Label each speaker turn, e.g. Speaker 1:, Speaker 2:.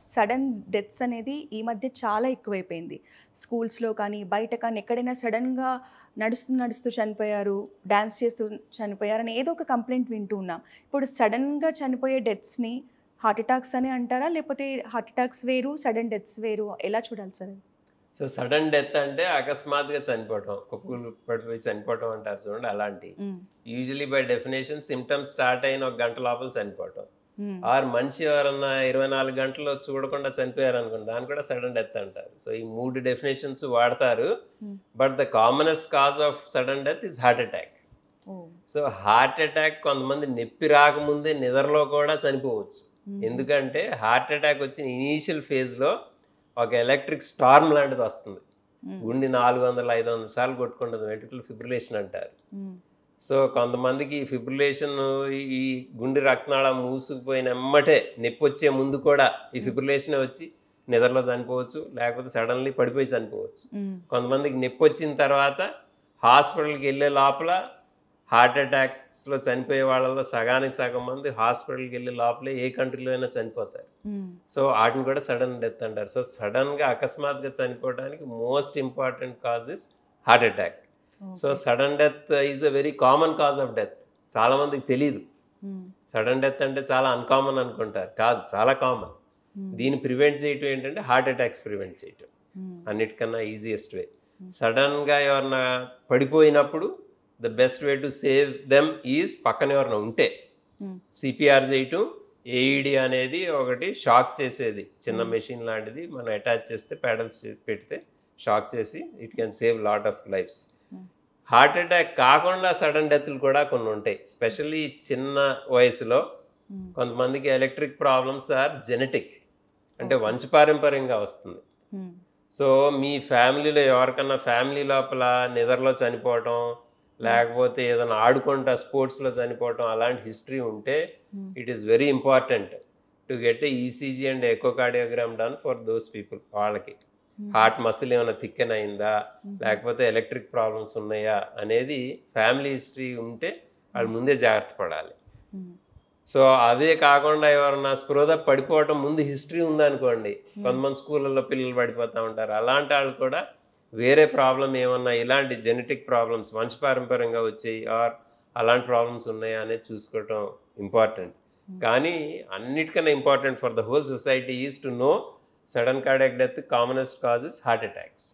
Speaker 1: Sudden deaths అనేది ఈ మధ్య చాలా ఎక్కువైపోయింది. స్కూల్స్‌లో కానీ, బయట కానీ ఎక్కడైనా సడన్‌గా నడుస్తూ చనిపోయారు, డాన్స్ చేస్తూ చనిపోయారని ఏదో ఒక కంప్లెయింట్ వింటూ ఉన్నాం. ఇప్పుడు సడన్‌గా చనిపోయే డెత్స్‌ని హార్ట్ అటాక్స్ అని అంటారా? లేకపోతే హార్ట్ అటాక్స్ వేరు, సడన్ డెత్స్ వేరు ఎలా చూడాలి సార్?
Speaker 2: సో సడన్ డెత్ అంటే అకస్మాత్తుగా చనిపోవటం, కుప్పలు పడిపోయి చనిపోవటం అంటారు చూడండి అలాంటి.
Speaker 1: హ్మ్.
Speaker 2: Usually by definition symptoms start అయిన ఒక గంట లోపల చనిపోవటం.
Speaker 1: హ్మ్.
Speaker 2: ఆర్ మనిషి ఎవరన్నా 24 గంటలు చూడకుండా చనిపోయారనుకోండి, దాన్ని కూడా సడన్ డెత్ అంటారు. సో ఈ 3 డెఫినేషన్స్ వాడతారు.
Speaker 1: హ్మ్.
Speaker 2: But the commonest cause of sudden death is heart attack.
Speaker 1: Oh!
Speaker 2: So heart attack కొంతమంది నొప్పి రాకముందే నిద్రలో కూడా చనిపోవచ్చు. ఎందుకంటే హార్ట్ అటాక్ వచ్చిన ఇనీషియల్ ఫేజ్‌లో ఒక ఎలక్ట్రిక్ స్టార్మ్ లాంటిది వస్తుంది. గుండె 400, 500 సార్లు కొట్టుకుంటుంది. వెంట్రుకలు ఫిబ్రిలేషన్ అంటారు.
Speaker 1: హ్మ్.
Speaker 2: సో కొంతమందికి ఈ ఫిబ్రిలేషన్, ఈ గుండె రక్తనాళం మూసుకుపోయిన ఎమ్మటే నొప్పొచ్చే ముందు కూడా ఈ ఫిబ్రిలేషనే వచ్చి నిద్రలో చనిపోవచ్చు. లేకపోతే సడన్‌లీ పడిపోయి చనిపోవచ్చు.
Speaker 1: హ్మ్.
Speaker 2: కొంతమందికి నొప్పొచ్చిన తర్వాత హాస్పిటల్‌కి వెళ్ళే లోపల హార్ట్ అటాక్స్‌లో చనిపోయే వాళ్ళలో సగానికి సగం మంది హాస్పిటల్‌కి వెళ్ళే లోపలే ఏ కంట్రీలో అయినా చనిపోతారు.
Speaker 1: హ్మ్.
Speaker 2: సో వాటిని కూడా సడన్ డెత్ అంటారు. సో సడన్‌గా అకస్మాత్తుగా చనిపోవడానికి most important cause is heart attack. So
Speaker 1: okay.
Speaker 2: Sudden death is a very common cause of death. చాలామందికి తెలీదు.
Speaker 1: హ్మ్.
Speaker 2: సడన్ డెత్ అంటే చాలా అన్‌కామన్ అనుకుంటారు. కాదు, చాలా కామన్. దీన్ని ప్రివెంట్ చేయటం ఏంటంటే హార్ట్ అటాక్స్ ప్రివెంట్ చేయటం.
Speaker 1: హ్మ్.
Speaker 2: అన్నిటికన్నా ఈజియెస్ట్ వే. సడన్‌గా ఎవరన్నా పడిపోయినప్పుడు the best way to save them is పక్కన ఎవరైనా ఉంటే
Speaker 1: హ్మ్.
Speaker 2: సిపిఆర్ చేయటం, ఏఈడి అనేది ఒకటి షాక్ చేసేది చిన్న మెషిన్ లాంటిది మనం అటాచ్ చేస్తే పెడల్స్ పెడితే షాక్ చేసి it can save lot of lifes. Heart attack కాకుండా సడన్ డెత్లు కూడా కొన్ని ఉంటాయి. స్పెషల్లీ చిన్న వయసులో కొంతమందికి ఎలక్ట్రిక్ ప్రాబ్లమ్స్ ఆర్ జెనెటిక్, అంటే వంశపారంపర్యంగా వస్తుంది.
Speaker 1: హ్మ్.
Speaker 2: సో మీ ఫ్యామిలీలో ఎవరికన్నా ఫ్యామిలీ లోపల నిద్రలో చనిపోవటం, లేకపోతే ఏదైనా ఆడుకుంటా స్పోర్ట్స్లో చనిపోవటం అలాంటి హిస్టరీ ఉంటే it is very important to get ECG and echocardiogram done for those people. వాళ్ళకి హార్ట్ మసిల్ ఏమైనా థిక్కెన్ అయిందా, లేకపోతే ఎలక్ట్రిక్ ప్రాబ్లమ్స్ ఉన్నాయా అనేది ఫ్యామిలీ హిస్టరీ ఉంటే వాళ్ళు ముందే జాగ్రత్త పడాలి.
Speaker 1: హ్మ్.
Speaker 2: సో అదే కాకుండా ఎవరన్నా స్పృహ పడిపోవటం ముందు హిస్టరీ ఉందనుకోండి, కొంతమంది స్కూళ్ళల్లో పిల్లలు పడిపోతూ ఉంటారు. అలాంటి వాళ్ళు కూడా వేరే ప్రాబ్లం ఏమన్నా ఇలాంటి జెనెటిక్ ప్రాబ్లమ్స్ వంశపారంపర్యంగా వచ్చాయి ఆర్ అలాంటి ప్రాబ్లమ్స్ ఉన్నాయా అనేది చూసుకోవటం ఇంపార్టెంట్. కానీ అన్నిటికన్నా important for the whole society is to know sudden cardiac death commonest causes heart attacks.